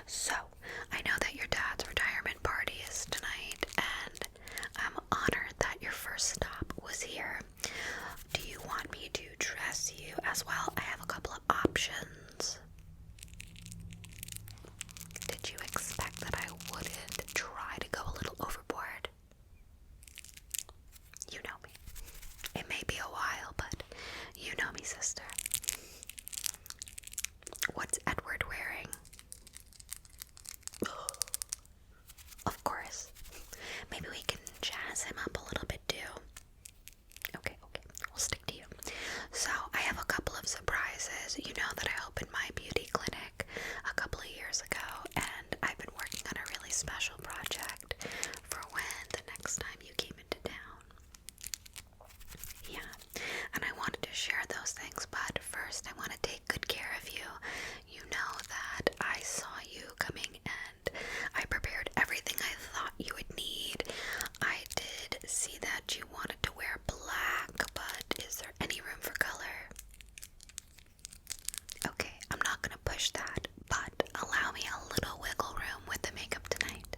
So, I know that your dad's retirement party is tonight, and I'm honored that your first stop was here. Do you want me to dress you as well? I have a couple of options. Did you expect that I wouldn't try to go a little overboard? You know me. It may be a while, but you know me, sister. What's Edward wearing? Of course. Maybe we can jazz him up a little bit too. Okay, we'll stick to you. So, I have a couple of surprises. You know that I opened my beauty clinic a couple of years ago, and I've been working on a really special project for when the next time you came into town. Yeah, and I wanted to share those things, but first I want to take good care of you. You know that I saw you coming and I prepared everything I thought you would need. I did see that you wanted to wear black, but is there any room for color? Okay, I'm not gonna push that, but allow me a little wiggle room with the makeup tonight.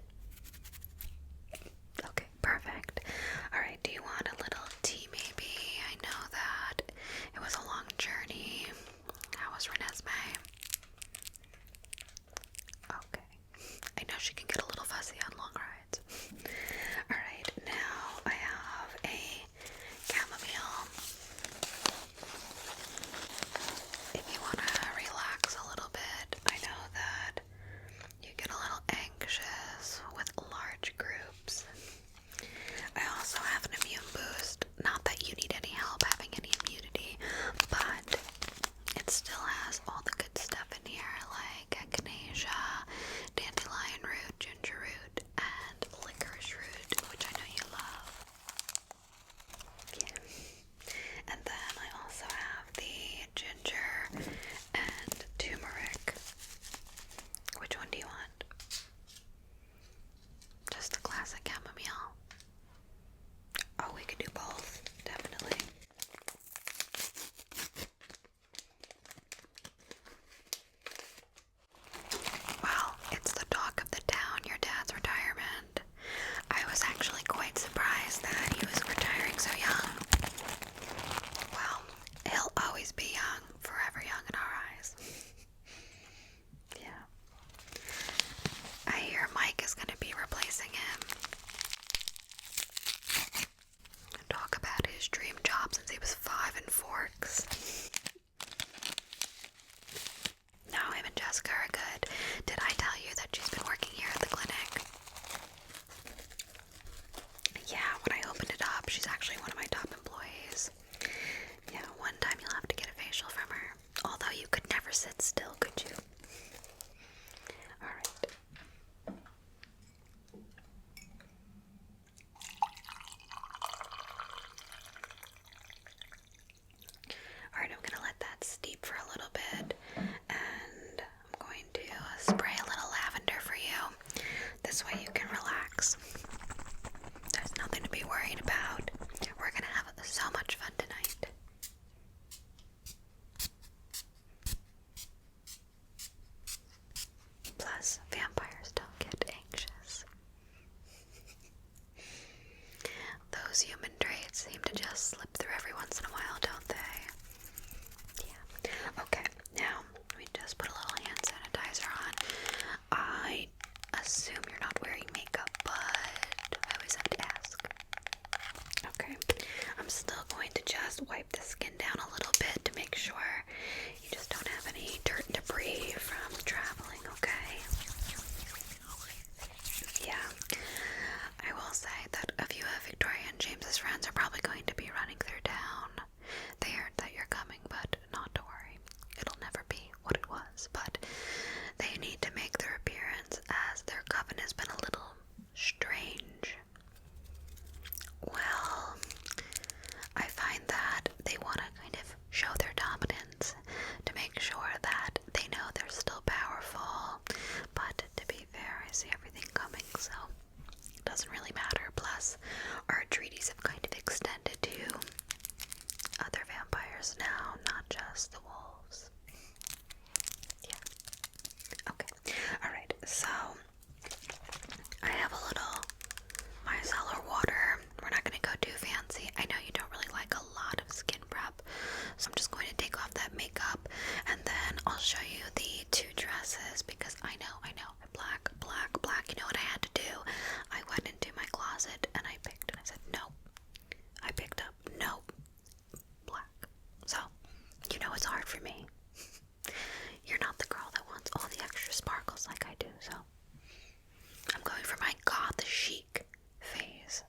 going for my goth chic phase.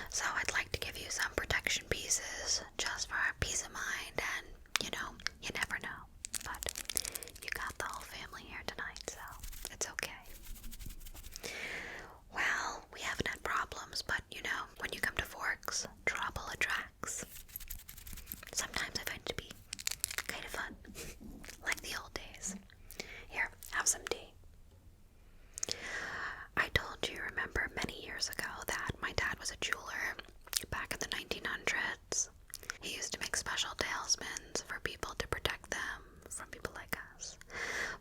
So I'd like to give you some protection pieces just for peace of mind, and you know, you never know. But you got the whole family here tonight, so it's okay. Well, we haven't had problems, but you know, when you come to forks, trouble attracts. Sometimes I find it to be kind of fun, like the old days. Here, have some tea. I told you, remember, many years ago that my dad was a jeweler back in the 1900s. He used to make special talismans for people to protect them from people like us.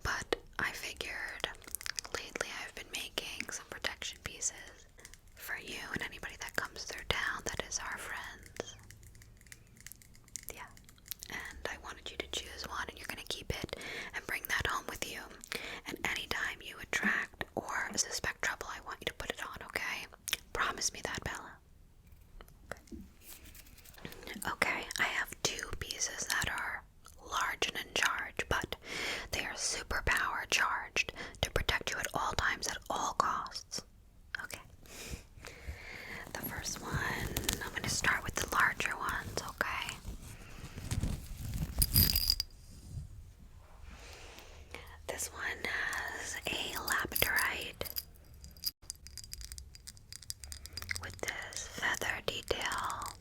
But I figured lately I've been making some protection pieces for you and anybody that comes through town that is our friends. Yeah. And I wanted you to choose one, and you're going to keep it and bring that home with you. And anytime you attract or suspect trouble, I want you to put it on, okay? Promise me that, Bella. Okay, I have two pieces that are large and in charge, but they are superpower charged to protect you at all times, at all costs. Okay. The first one, I'm going to start with the larger ones, okay? This one has a labradorite with this feather detail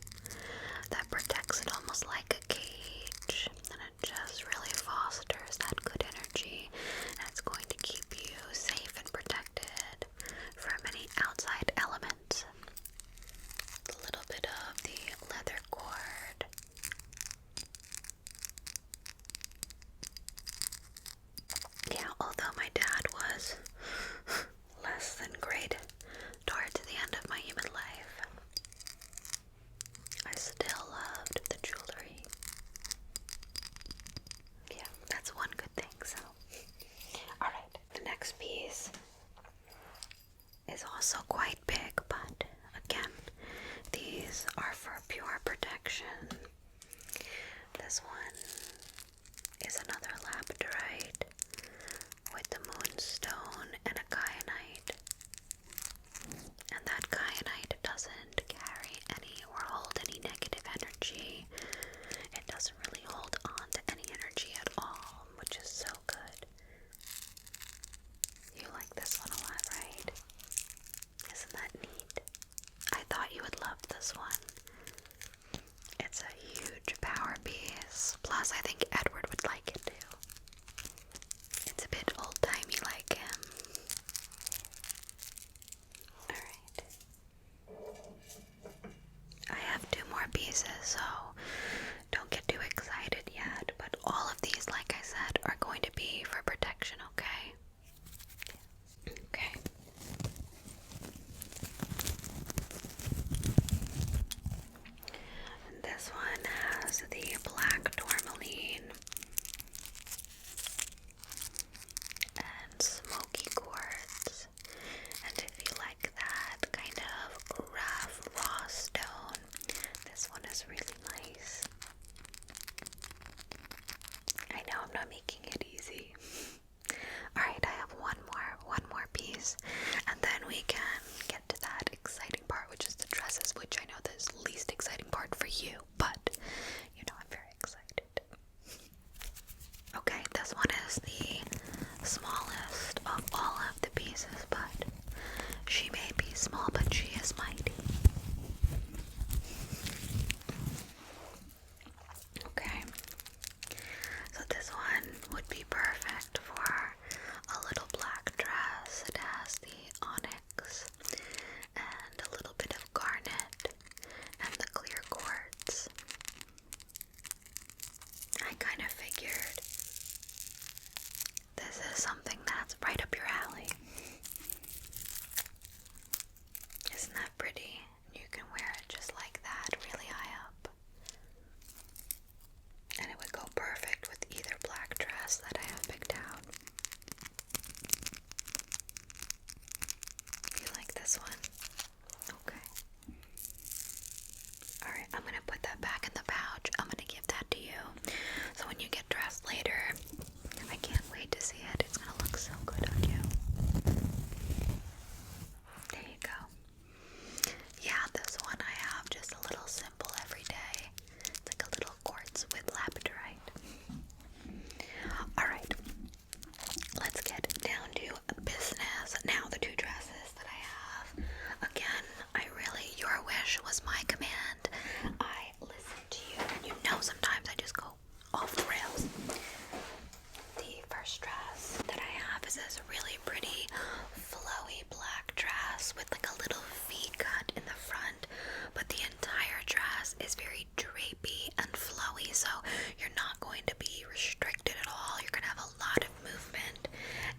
that protects it almost like a cage, and it just really fosters that good energy, and it's going to keep you safe and protected from any outside elements. A little bit of the leather cord. Yeah, although my dad was less than great towards the end of my human life, I still loved the jewelry. Yeah, that's one good thing, so. Alright, the next piece is also quite big, but again, these are for pure protection. This one is another labradorite with the moonstone and a kyanite. And that kyanite doesn't carry any or hold any negative energy. It doesn't really hold on to any energy at all, which is so good. You like this one a lot, right? Isn't that neat? I thought you would love this one. It's a huge power piece. Plus, I think Edward would like it too. It's a bit old-timey like him. Alright. I have two more pieces, so don't get too excited yet. But all of these, like I said, are going to be for protection, okay? Okay. And this one has the black tourmaline and smoky quartz. And if you like that kind of rough raw stone, this one is really nice. I know I'm not making it easy. Alright, I have one more piece, and then we can get to that exciting part, which is the dresses, which I know is the least exciting part for you, but you know I'm very excited. Okay, this one is the smallest of all of the pieces, but she may be small, but she is mighty. Okay, so this one would be perfect for a little black dress. It has the onyx and a little bit of garnet and the clear quartz. this really pretty flowy black dress with like a little V cut in the front, but the entire dress is very drapey and flowy, so you're not going to be restricted at all. You're gonna have a lot of movement,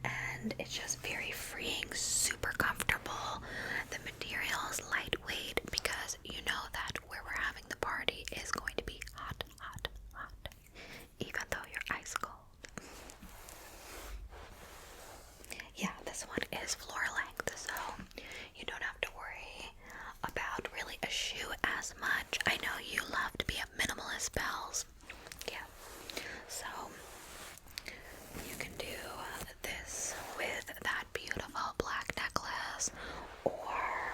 and it's just very freeing, super comfortable. The material is lightweight because you know that where we're having the party is going to be hot, hot, hot, even though you're ice cold. Yeah, this one is floor length, so you don't have to worry about really a shoe as much. I know you love to be a minimalist, Bells. Yeah, so you can do this with that beautiful black necklace, or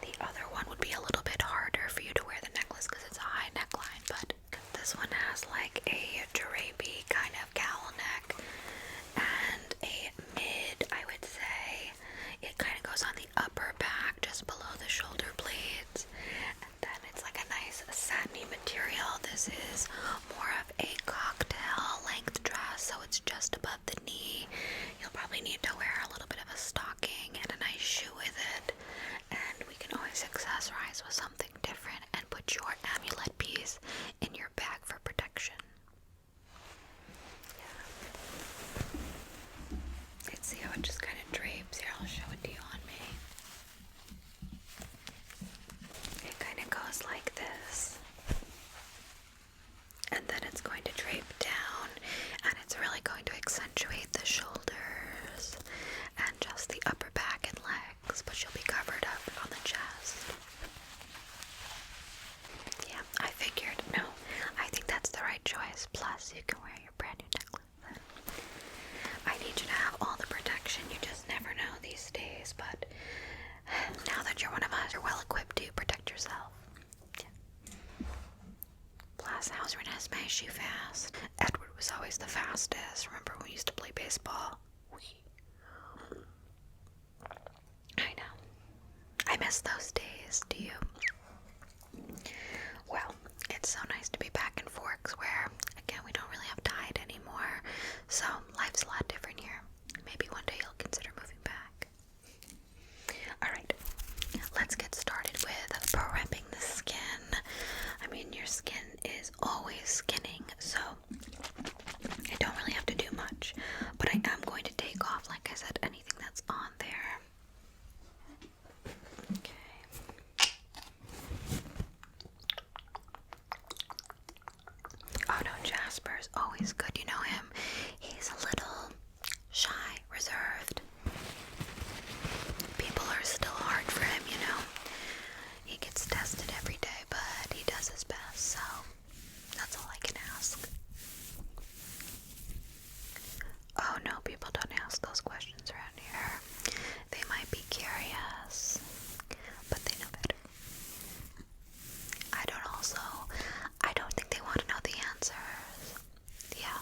the other one would be a little bit harder for you to wear the necklace because it's a high neckline, but this one has like a drapey kind of cowl neck and a mid, I would say. It kind of goes on the upper back just below the shoulder blades, and then it's like a nice satiny material. This is more of a cocktail length dress, so it's just above the knee. You'll probably need to wear a little bit of a stocking and a nice shoe with it, and we can always accessorize with something different and put your amulet piece in your bag for protection. Let's see how it just kind of drapes. Here, I'll show it to you on me. It kind of goes like this, and then it's going to drape down, and it's really going to accentuate the shoulders and just the upper back and legs, but you'll be covered up on the chest. Yeah, I figured. No, I think that's the right choice. Plus, you can wear your brand new necklace. I need you to have all the protection. You just never know these days, but now that you're one of us, you're well equipped to protect yourself. Yeah. Plus, how's Renesmee? Is she fast? Edward was always the fastest. Remember when we used to play baseball? I know. I miss those days. Do you? Well, it's so nice to be back in Forks where, again, we don't really have Tide anymore. So, life's a lot different here. Maybe one day you'll consider moving back. Alright, let's get started with prepping the skin. I mean, your skin is always skinning, so I don't really have to do much. But I am going to take off, like I said, anything that's on there. Okay. Oh no, Jasper's always good. You know him. He's a little shy, reserved. People are still hard for him, you know. He gets tested every day, but he does his best, so that's all I can ask. Oh no, people don't ask those questions around here. They might be curious, but they know better. I don't think they want to know the answers. Yeah.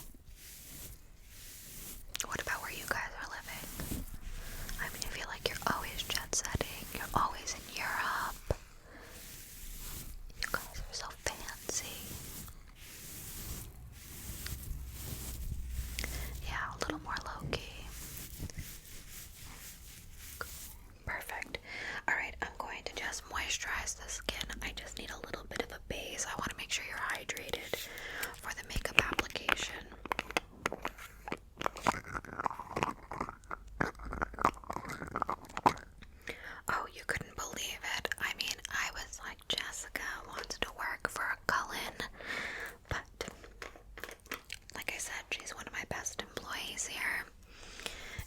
What about where you guys are living? I mean, I feel like you're always jet setting. You're always in Europe. You guys are so fancy. Yeah, a little more low-key. Perfect. Alright, I'm going to just moisturize the skin. I just need a little bit of a base. I want to make sure you're hydrated for the makeup application. Oh, you couldn't believe it. I mean, I was like, Jessica wants to work for 𝐒𝐿𝐼𝐼, but like I said, she's one of my best employees here,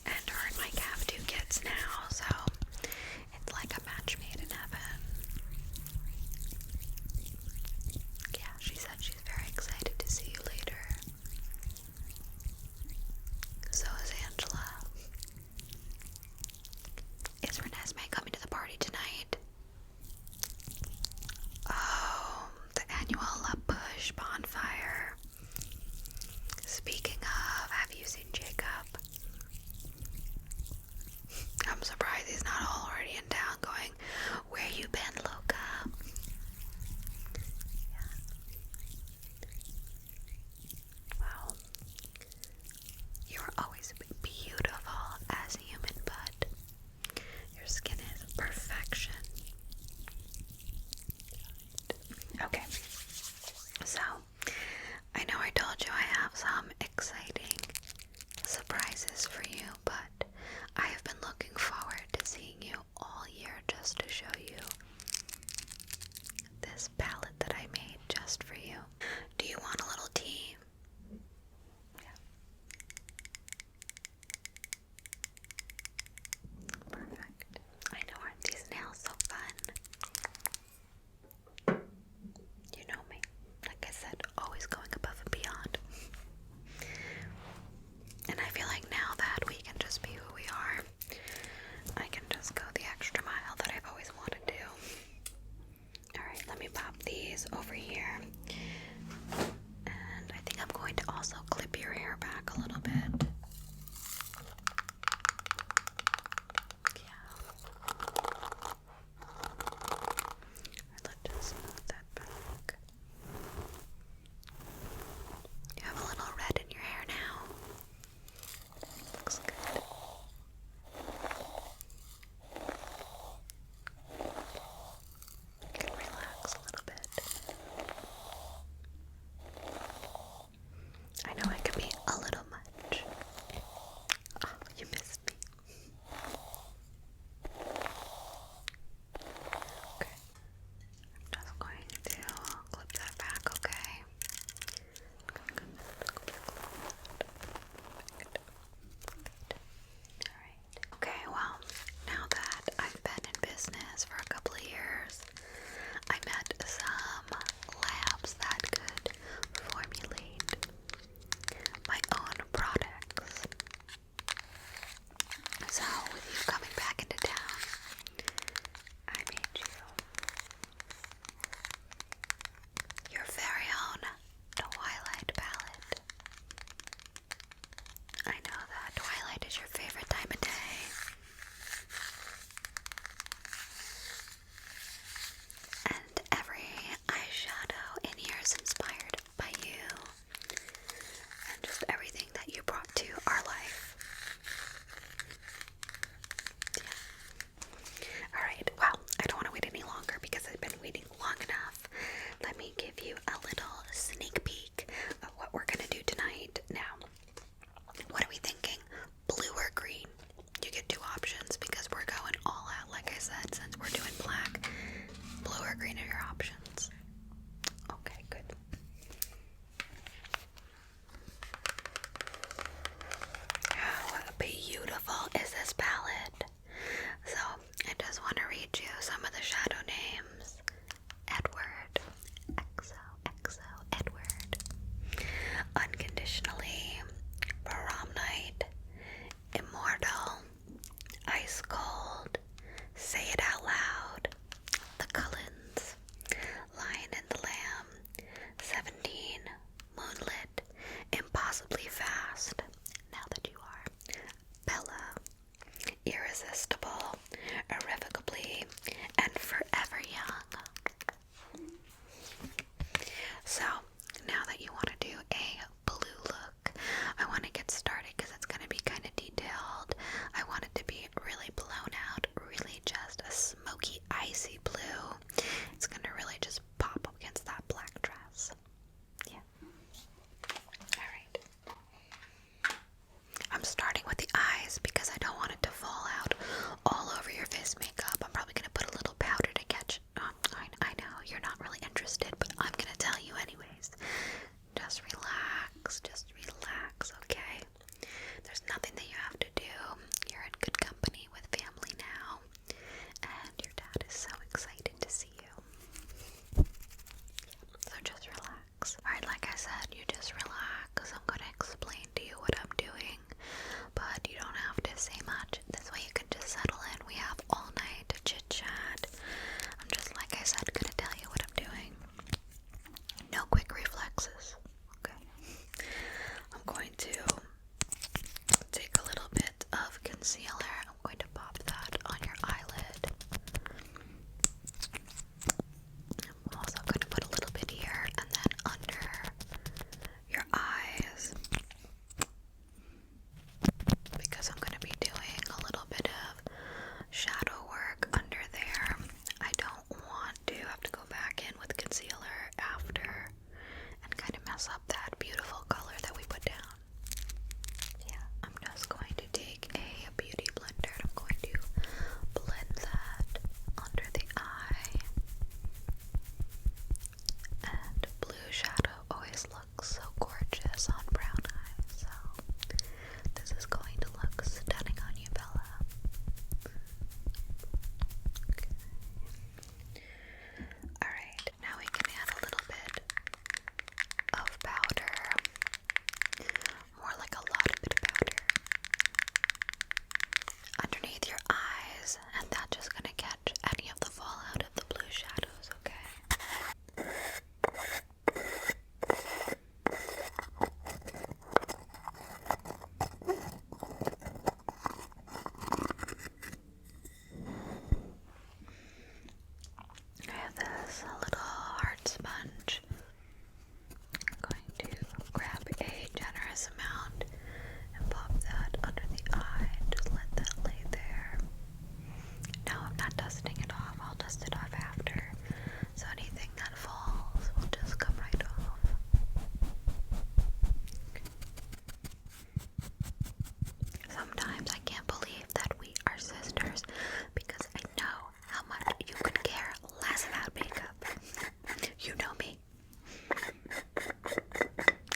and her and Mike have 2 kids now, so it's like a match made in heaven. Yeah, she said she's very excited to see you later. So is Angela. Is Renesmee coming to the party tonight? Oh, the annual 𝐒𝐿𝐼𝐼 bonfire. Speaking of, have you seen Jacob? I'm surprised he's not already in town going, where you been, Luca? Yeah. Well, you're always beautiful as irresistible, irrevocably, and forever young. So, now that you want to do a blue look, I want to get started because it's going to be kind of detailed. I want it to be really blown out, really just a smoky, icy blue. It's going to really just pop up against that black dress. Yeah. Alright. I'm starting with the eyes because I don't want it to fall out all over your face makeup. I'm probably going to put a little powder to catch. I know you're not really interested, but I'm going to tell you anyways. Just relax, okay? There's nothing that you have to do. You're in good company with family now, and your dad is so excited to see you. So just relax. Alright, like I said, you just relax. I'm going to explain to you what I'm doing, but you don't have to say much. This way you can just settle in. We have all night to chit chat. I'm just, like I said, going to tell you what I'm doing. No quick reflexes. Okay. I'm going to take a little bit of concealer. I'm going to pop that on your eyelid. I'm also going to put a little bit here and then under your eyes, because I'm going to be doing a little bit of shadow work under there. I don't want to have to go back in with concealer after and kind of mess up that beautiful color that we put down. Yeah, I'm just going to take a beauty blender and I'm going to blend that under the eye. And blue shadow always looks so gorgeous on brown eyes, so this is going to look stunning on you, Bella. Okay. Alright, now we can add a little bit of powder, more like a lot of bit of powder, underneath your eyes, and that's just gonna catch any of the fallout of the blue shadows, okay? I have this little hard sponge. I'm going to grab a generous amount and pop that under the eye. Just let that lay there. Now I'm not dusting it off. I'll dust it off after. So anything that falls will just come right off. Sometimes I can't believe that we are sisters because I know how much you could care less about makeup. You know me.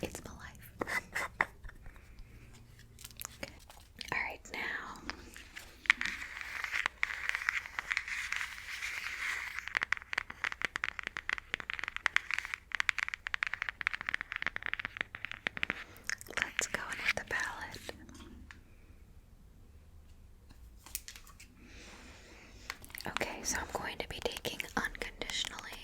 It's my life. Okay. Alright, now let's go in with the palette. Okay, so I'm going to be taking Unconditionally,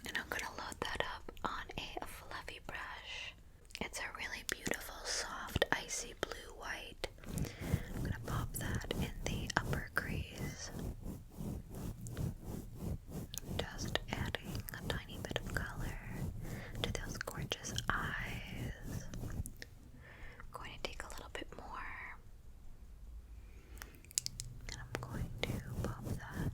and I'm going to load that up on a fluffy brush. It's a really beautiful, soft, icy blue white. I'm going to pop that in the upper crease. Just adding a tiny bit of color to those gorgeous eyes. I'm going to take a little bit more, and I'm going to pop that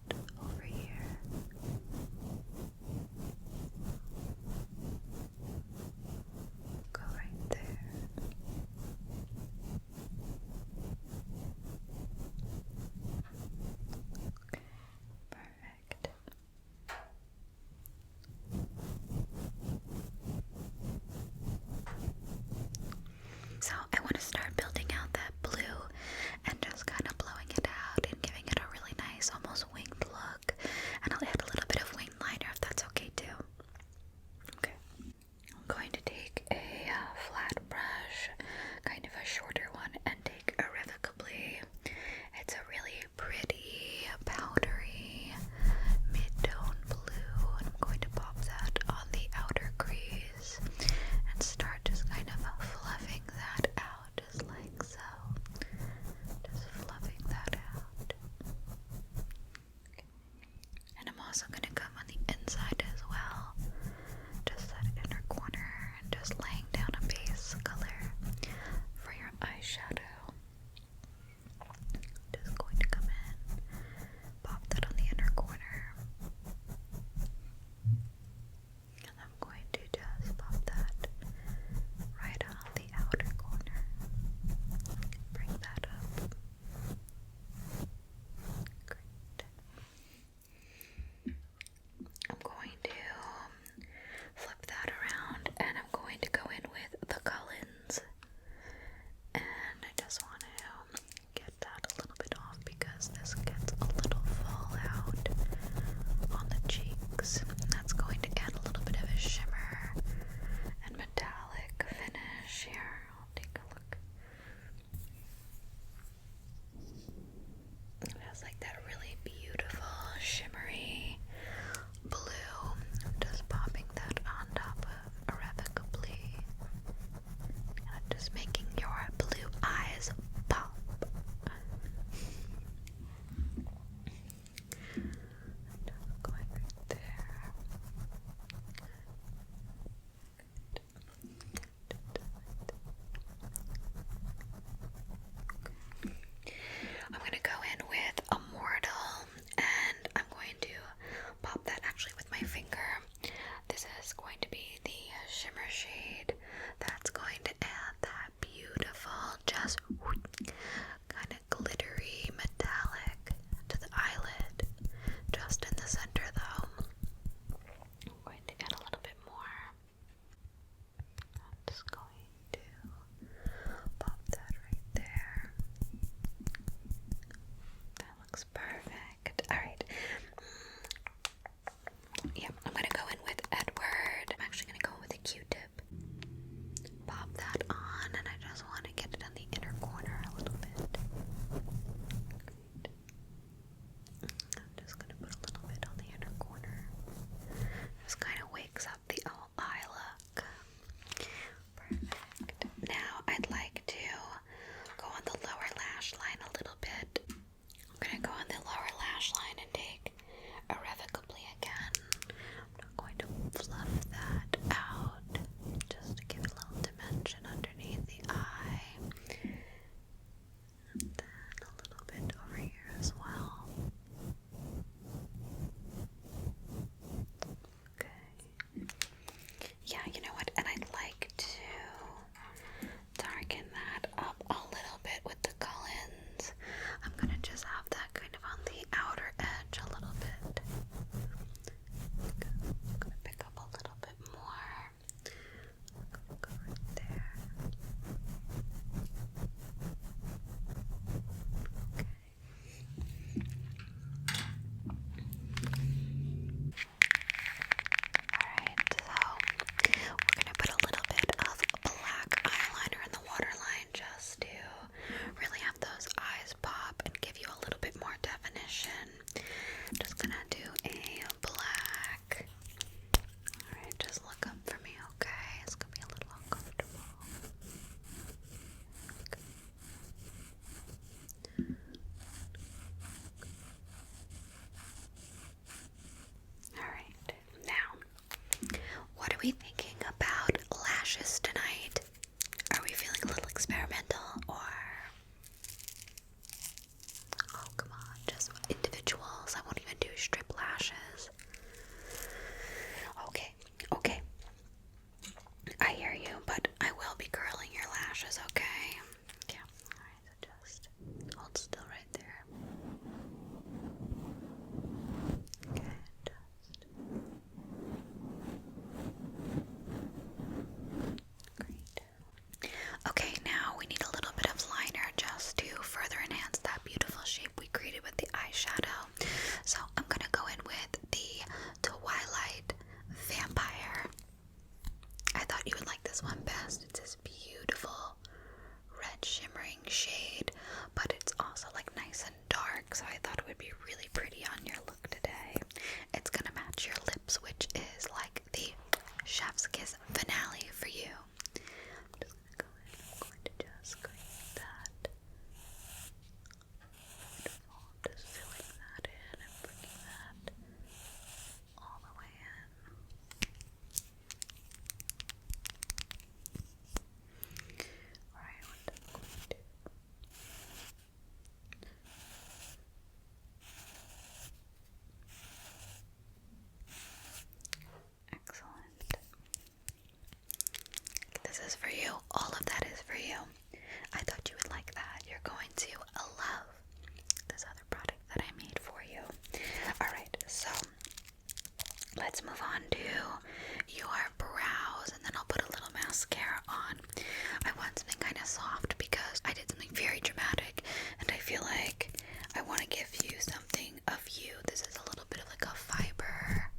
soft because I did something very dramatic, and I feel like I want to give you something of you. This is a little bit of like a fiber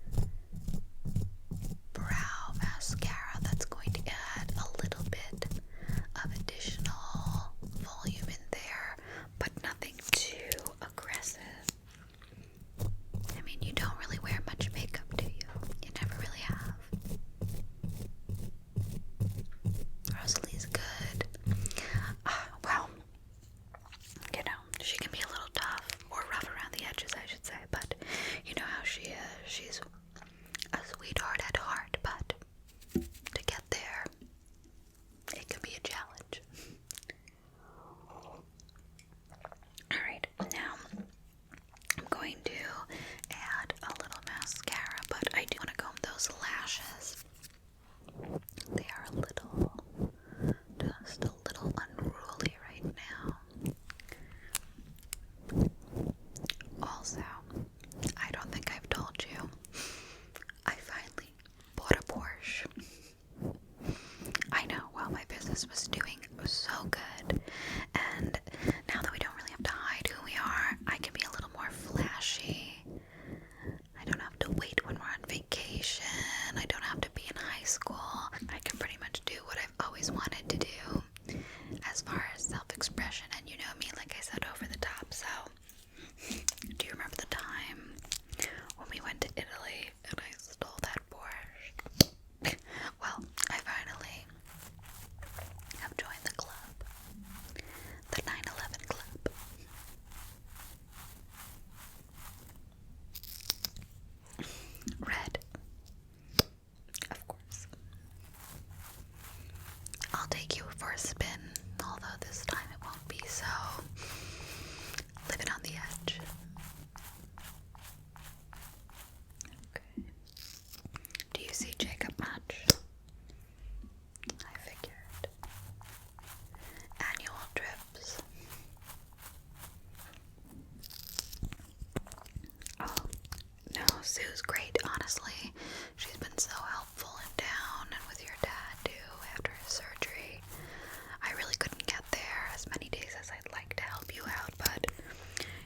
brow mascara that's going to add a little bit of additional volume in there, but nothing too aggressive. I mean, you don't really wear much makeup, do you? You never really have. Rosalie's good. Well, you know, she can be a little tough or rough around the edges, I should say, but you know how she is. She's a sweetheart at heart, but to get there, it can be a challenge. Alright, now I'm going to add a little mascara, but I do want to comb those lashes. They are just a little unruly right now. Also, I don't think I've told you, I finally bought a Porsche. I know, well, my business was doing so good, and now that we don't really have to hide who we are, I can be a little more flashy. I don't have to wait when we're on vacation. I don't have to be in high school. I can pretty much do what I've always wanted to do as far as self-expression, and you know me, like I said, over the top. So, do you remember the time when we went to Italy and I stole that Porsche? Well, I finally have joined the club, the 9/11 club. Red, of course. I'll take you for a spin, although this time it won't be so living on the edge. Okay. Do you see Jacob much? I figured. Annual trips. Oh, no, Sue's great, honestly. She's been so helpful in town and with your dad, too, after his surgery. I really couldn't get there as many days as I'd like to help you out, but,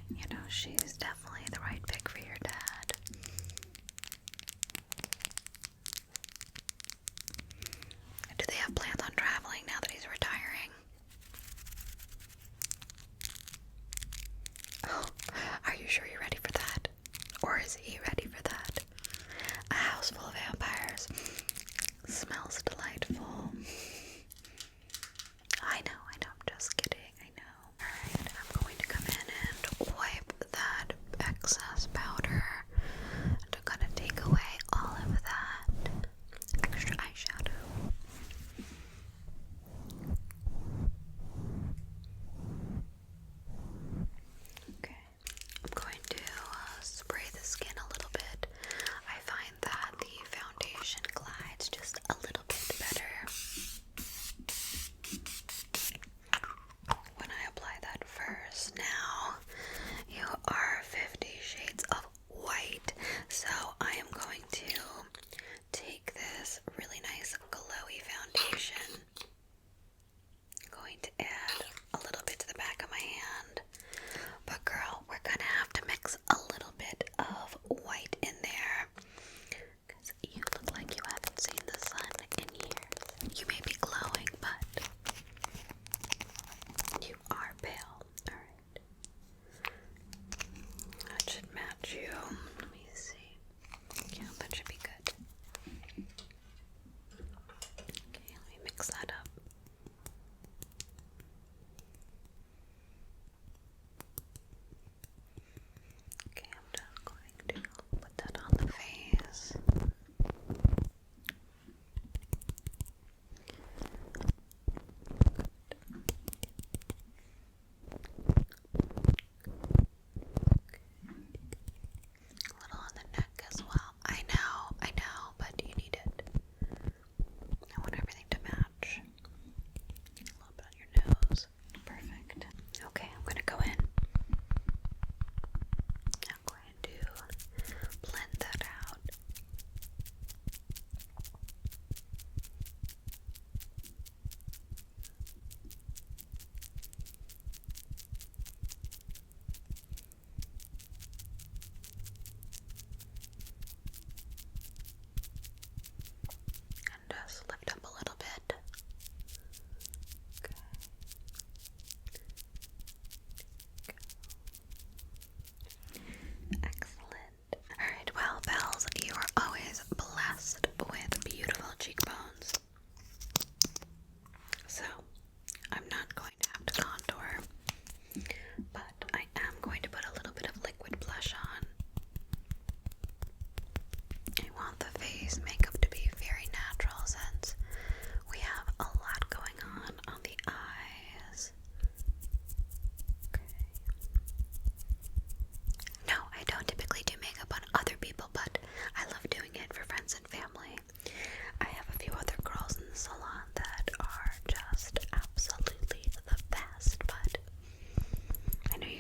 you know, she's definitely the right pick for your dad. Do they have plans on traveling now that he's retiring? Oh, are you sure you're ready for that? Or is he ready for that? A house full of vampires. Smells delightful. I know, I'm just kidding, I know. Alright, I'm going to come in and wipe that excess powder to kind of take away all of that extra eyeshadow. Okay, I'm going to spray the skin a little bit. I find that the foundation glides just a little bit better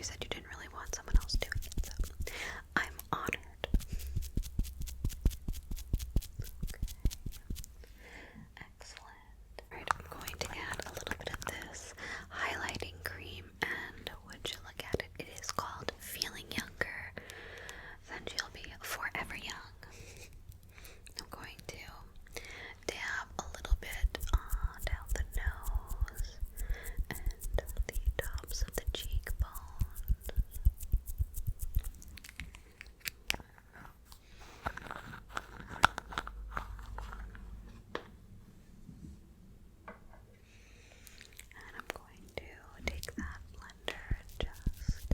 you said you didn't really want someone else doing it, so I'm honored. Okay. Excellent. Alright, I'm going to add a little bit of this highlighting cream, and would you look at it, it is called Feeling Younger Then She'll Be Forever Young. I'm going to dab a little bit down the nose and the tops of the cheekbones. And I'm going to take that blender and just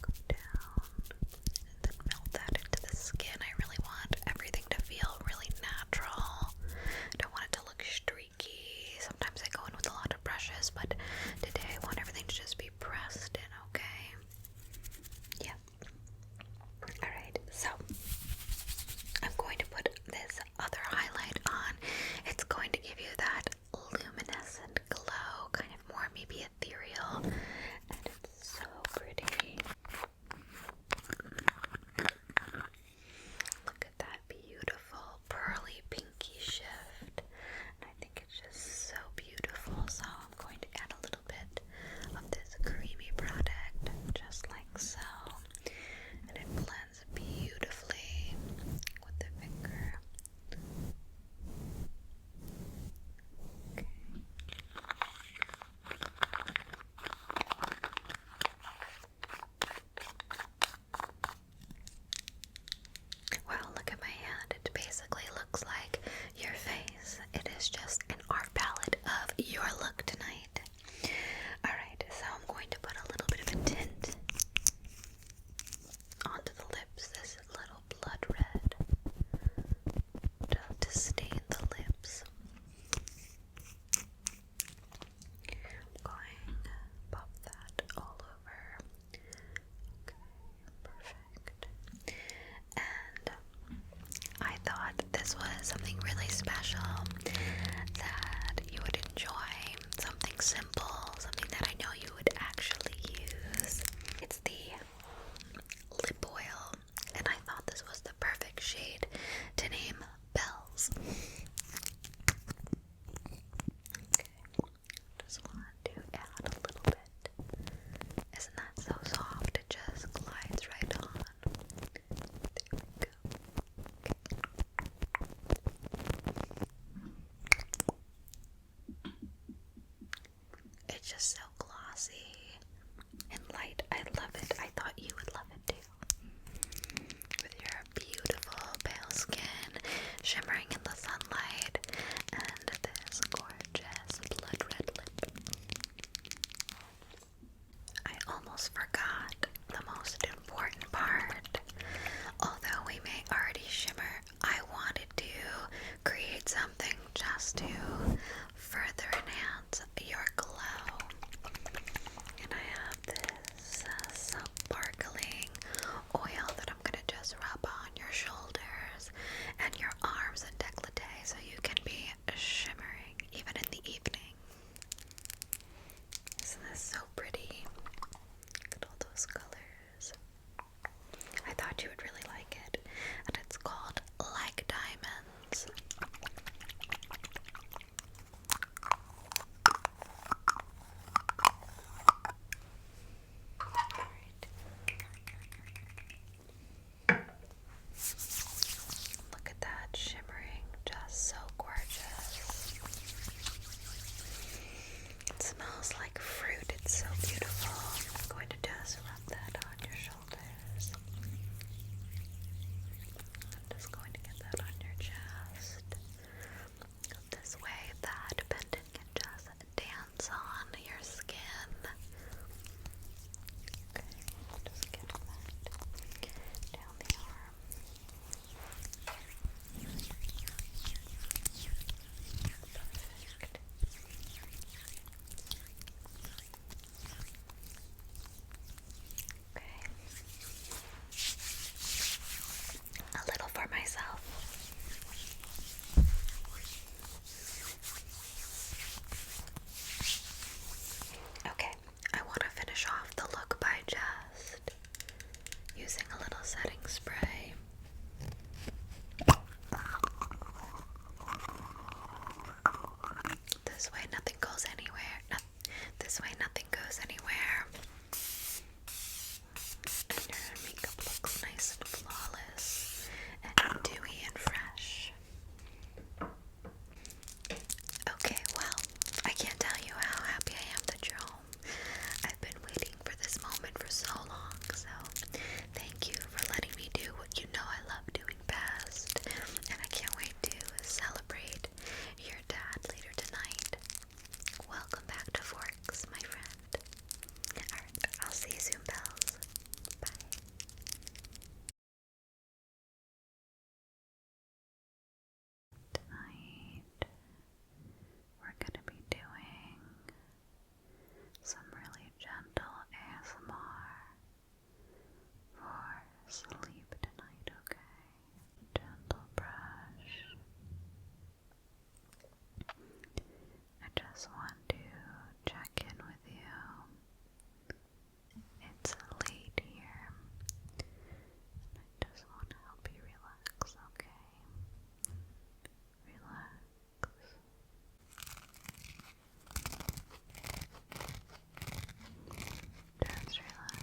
go down and then melt that into the skin. I really want everything to feel really natural. I don't want it to look streaky. Sometimes I go in with a lot of brushes, but today I want everything to just be pressed in, okay? Yeah. Alright, so I'm going to put this other highlight on. It's going to give you that luminescent glow, kind of more maybe ethereal, and it's so pretty. Look at that beautiful pearly pinky shift. And I think it's just so beautiful. So I'm going to add a little bit of this creamy product, just like so. And it blends beautifully with the finger. Okay. Well, look at my hand. It basically looks like your face. It is just an art palette of your look tonight. Alright, so I'm going to put a little bit of a tint onto the lips, this little blood red, just to stain the lips. I'm going to pop that all over. Okay, perfect. And I thought this was something really special that you would enjoy, something simple, something that I know you would actually use. It's the lip oil, and I thought this was the perfect shade to name Bells. Okay, just want to add a little bit. Isn't that so soft? It just glides right on. There we go. It's just so glossy and light. I love it. I thought you would love it too. With your beautiful pale skin shimmering in the sunlight and this gorgeous blood red lip. I almost forgot the most important part. Although we may already shimmer, I wanted to create something just to further enhance your glow. And I have this sparkling oil that I'm going to just rub on your shoulders and your arms and décolleté so you can be shimmering even in the evening. Isn't this so pretty? Look at all those colors. I thought you would really like it. And it's called Like Diamonds. Alright. Look at that shimmering, just so gorgeous. It smells like fruit, it's so beautiful. I'm going to just rub that just using a little setting spray. This way nothing goes anywhere. This way nothing goes anywhere. And your makeup looks nice and flawless and dewy and fresh. Okay, well, I can't tell you how happy I am that you're home. I've been waiting for this moment for so long, so thank you for letting me do what you know I love doing best. And I can't wait to celebrate your dad later tonight. Welcome back to Forks, my friend. Alright, I'll see you soon, bells. Bye. Tonight, we're going to be doing some really gentle ASMR for sleep tonight, okay? Gentle brush. I just want to check in with you. It's late here, and I just want to help you relax, okay? Relax. Just relax.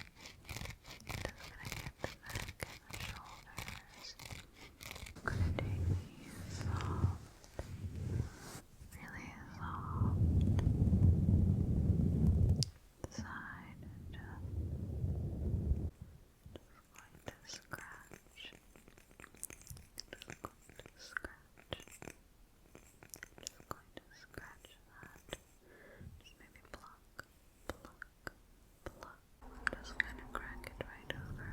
Just gonna get the neck and the shoulders. I'm gonna take these soft, really soft side and just going to scratch. Just going to scratch. Just going to scratch that. Just maybe pluck, pluck, pluck. I'm just going to crack it right over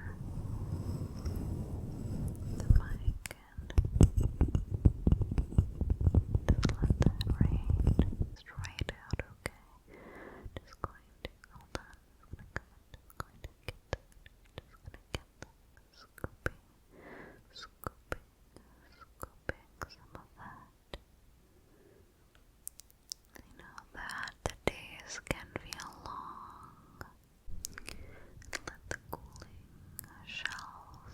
the mic and just let that rain just right out, okay? Just going to, hold on, just going to come in, just going to get that, just going to get that, scooping, scooping, scooping some of that. I know that the days can feel long. Let the cooling shells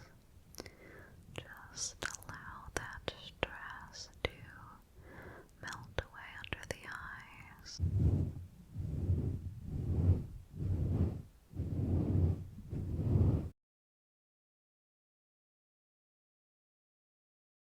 just allow that stress to melt away under the eyes.